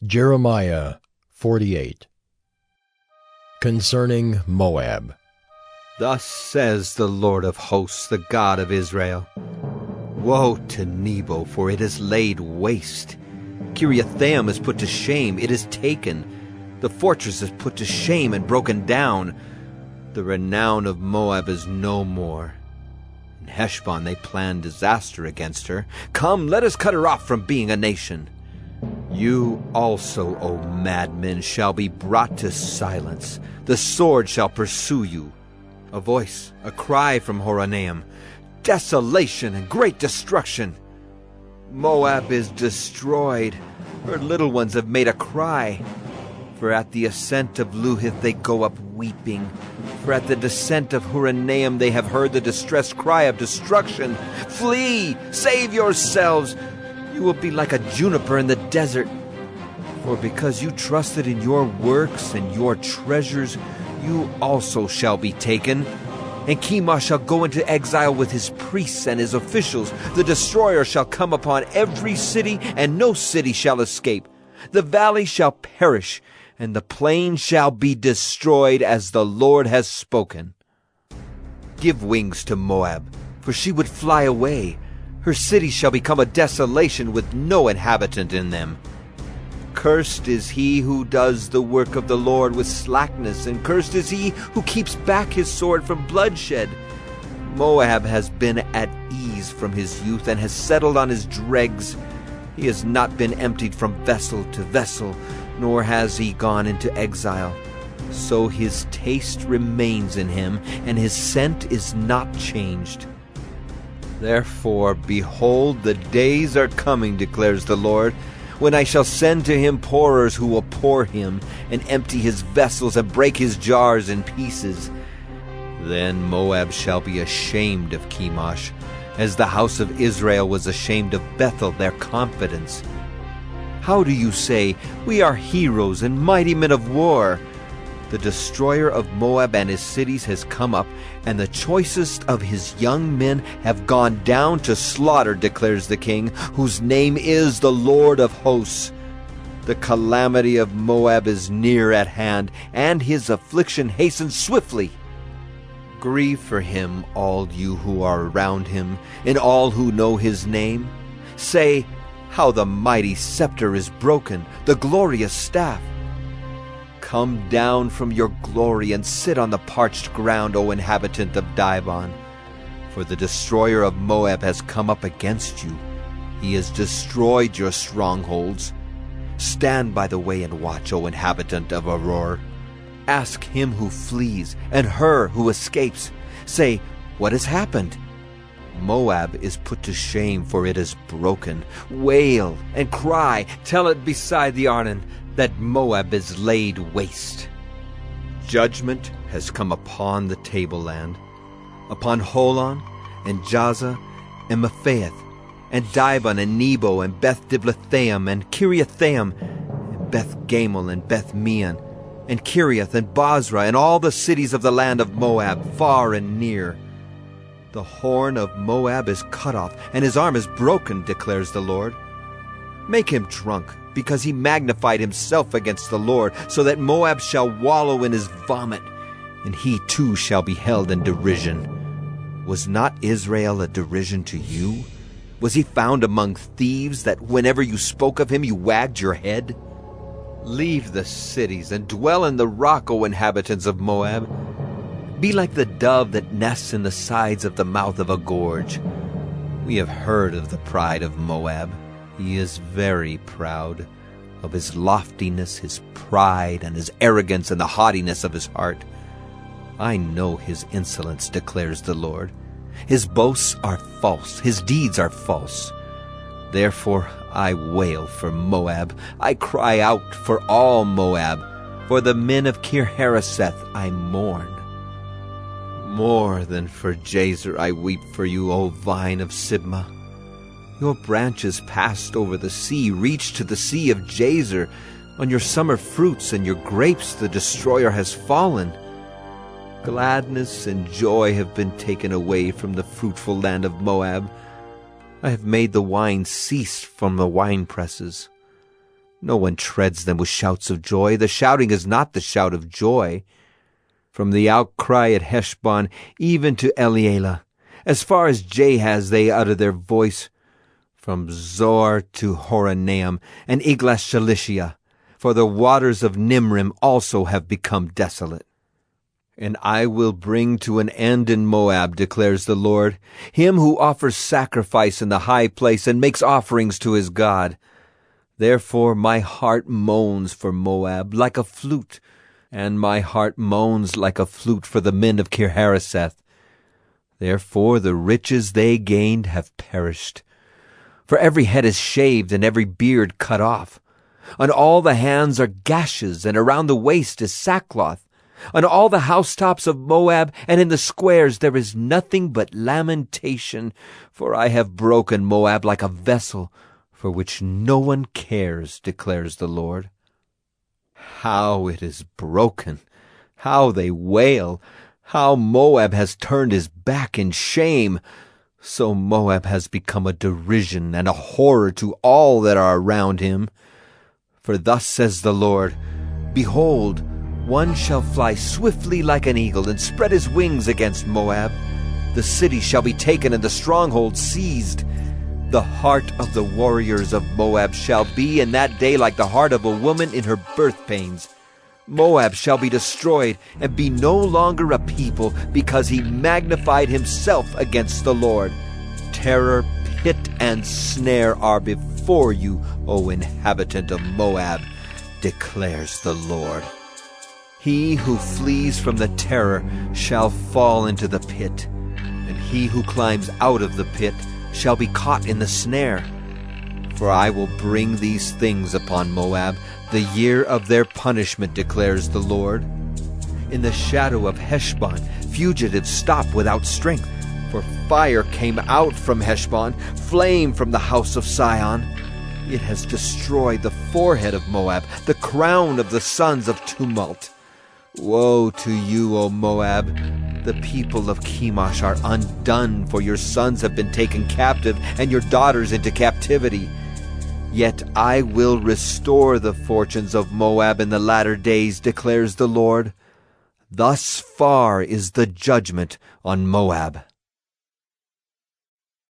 Jeremiah 48. Concerning Moab. Thus says the Lord of hosts, the God of Israel: Woe to Nebo, for it is laid waste. Kiriathaim is put to shame, it is taken. The fortress is put to shame and broken down. The renown of Moab is no more. In Heshbon they plan disaster against her. Come, let us cut her off from being a nation. You also, O madmen, shall be brought to silence. The sword shall pursue you. A voice, a cry from Horonaim: desolation and great destruction. Moab is destroyed. Her little ones have made a cry. For at the ascent of Luhith they go up weeping. For at the descent of Horonaim they have heard the distressed cry of destruction. Flee! Save yourselves! You will be like a juniper in the desert. For because you trusted in your works and your treasures, you also shall be taken. And Chemosh shall go into exile with his priests and his officials. The destroyer shall come upon every city, and no city shall escape. The valley shall perish, and the plain shall be destroyed, as the Lord has spoken. Give wings to Moab, for she would fly away. Her cities shall become a desolation with no inhabitant in them. Cursed is he who does the work of the Lord with slackness, and cursed is he who keeps back his sword from bloodshed. Moab has been at ease from his youth, and has settled on his dregs. He has not been emptied from vessel to vessel, nor has he gone into exile. So his taste remains in him, and his scent is not changed. Therefore, behold, the days are coming, declares the Lord, when I shall send to him pourers who will pour him, and empty his vessels, and break his jars in pieces. Then Moab shall be ashamed of Chemosh, as the house of Israel was ashamed of Bethel, their confidence. How do you say, we are heroes and mighty men of war? The destroyer of Moab and his cities has come up, and the choicest of his young men have gone down to slaughter, declares the King, whose name is the Lord of hosts. The calamity of Moab is near at hand, and his affliction hastens swiftly. Grieve for him, all you who are around him, and all who know his name. Say, how the mighty scepter is broken, the glorious staff. Come down from your glory and sit on the parched ground, O inhabitant of Dibon. For the destroyer of Moab has come up against you. He has destroyed your strongholds. Stand by the way and watch, O inhabitant of Aroer. Ask him who flees and her who escapes. Say, what has happened? Moab is put to shame, for it is broken. Wail and cry, tell it beside the Arnon, that Moab is laid waste. Judgment has come upon the tableland, upon Holon and Jaza and Mephaeth, and Dibon and Nebo and Beth-Diblathaim and Kiriathaim and Beth-Gamel and Beth-Meon and Kiriath and Basra and all the cities of the land of Moab, far and near. The horn of Moab is cut off, and his arm is broken, declares the Lord. Make him drunk, because he magnified himself against the Lord, so that Moab shall wallow in his vomit, and he too shall be held in derision. Was not Israel a derision to you? Was he found among thieves, that whenever you spoke of him you wagged your head? Leave the cities and dwell in the rock, O inhabitants of Moab. Be like the dove that nests in the sides of the mouth of a gorge. We have heard of the pride of Moab. He is very proud, of his loftiness, his pride, and his arrogance, and the haughtiness of his heart. I know his insolence, declares the Lord. His boasts are false, his deeds are false. Therefore I wail for Moab, I cry out for all Moab. For the men of Kir-Hareseth I mourn. More than for Jazer I weep for you, O vine of Sibmah. Your branches passed over the sea, reached to the sea of Jazer. On your summer fruits and your grapes the destroyer has fallen. Gladness and joy have been taken away from the fruitful land of Moab. I have made the wine cease from the winepresses. No one treads them with shouts of joy. The shouting is not the shout of joy. From the outcry at Heshbon even to Elealeh, as far as Jahaz they utter their voice. From Zoar to Horonaim and Eglath-Shalishiah, for the waters of Nimrim also have become desolate. And I will bring to an end in Moab, declares the Lord, him who offers sacrifice in the high place and makes offerings to his God. Therefore my heart moans for Moab like a flute, and my heart moans like a flute for the men of Kir-hareseth. Therefore the riches they gained have perished. For every head is shaved and every beard cut off. On all the hands are gashes, and around the waist is sackcloth. On all the housetops of Moab and in the squares there is nothing but lamentation, for I have broken Moab like a vessel, for which no one cares, declares the Lord. How it is broken! How they wail! How Moab has turned his back in shame! So Moab has become a derision and a horror to all that are around him. For thus says the Lord, Behold, one shall fly swiftly like an eagle and spread his wings against Moab. The city shall be taken and the stronghold seized. The heart of the warriors of Moab shall be in that day like the heart of a woman in her birth pains. Moab shall be destroyed and be no longer a people, because he magnified himself against the Lord. Terror, pit, and snare are before you, O inhabitant of Moab, declares the Lord. He who flees from the terror shall fall into the pit, and he who climbs out of the pit shall be caught in the snare. For I will bring these things upon Moab, the year of their punishment, declares the Lord. In the shadow of Heshbon, fugitives stop without strength. For fire came out from Heshbon, flame from the house of Sion. It has destroyed the forehead of Moab, the crown of the sons of tumult. Woe to you, O Moab! The people of Chemosh are undone, for your sons have been taken captive, and your daughters into captivity. Yet I will restore the fortunes of Moab in the latter days, declares the Lord. Thus far is the judgment on Moab.